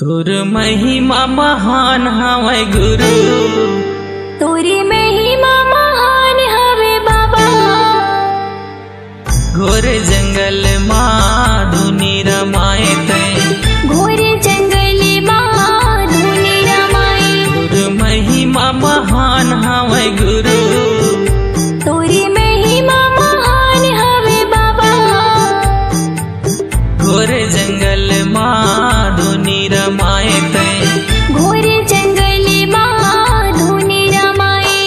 तोर महिमा महान हवै गुरु, तोरी महिमा महान हवे बाबा। घोर जंगल माँ धुनी रमाए तैं, घोर जंगल माँ धुनी रमाए। तोर महिमा महान हवै गुरु, तोरी महिमा महान हवे बाबा। घोर जंगल माँ धुनी रमाए तैं, घोर जंगल माँ धुनी रमाए।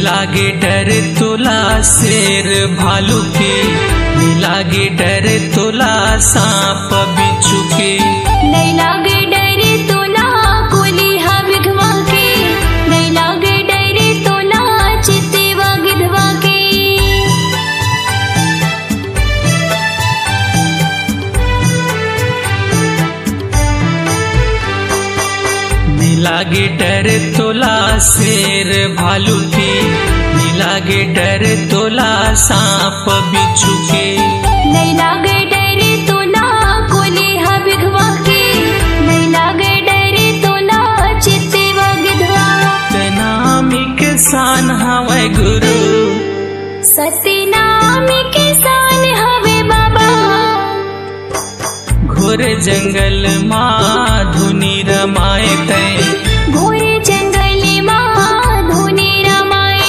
लागे डर तुला शेर भालू के, लागे डर तुला सांप बिच्छू के। नहीं लागे डर तोला कोलिहा विधवा के, नहीं लागे डर तोला चित्तेवा गिधवा के। लागे डर तोला शेर भालू के, लागे डर तोला सांप बिच्छू के। नहीं लागे डर तोला कोलिहा विधवा के, नहीं लागे डर तोला चित्तेवा गिधवा। सतनामी के सान हवै गुरु, सतनामी के सान हवे बाबा। घोर जंगल माँ धुनी रमाए तैं, घोर जंगल माँ धुनी रमाए।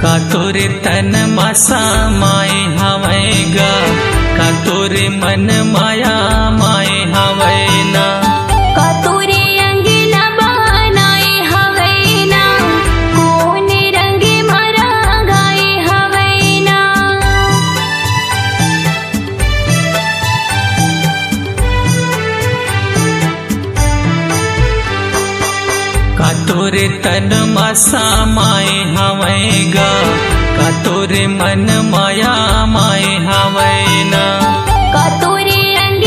का तोरे तन मासा माए हवैगा, का तोरे मन माया माए हवै ना। का तोरे अंग बनाए हवै ना, कौन रंग मारा गाए हवै ना। का तोरे तन मासा माए हवैगा, का तोरे मन माया माए हवै ना। का तोरे अंग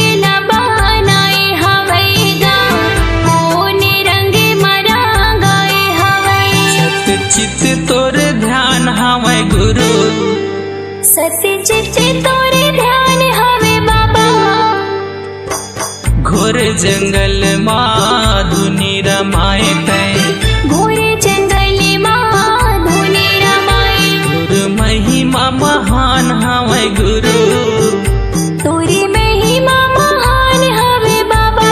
बनाए हवै गा, कौन रंग मारा गाए हवै। सत चित तोर ध्यान हवै गुरु, सत्य चित्त तोरे ध्यान हवे बाबा। घोर जंगल माँ धुनी रमाए तैं, घोर जंगल माँ धुनी रमाए। तोर महिमा महान हवै गुरु, तोरी महिमा महान हवे बाबा।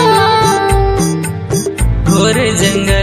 घोर जंगल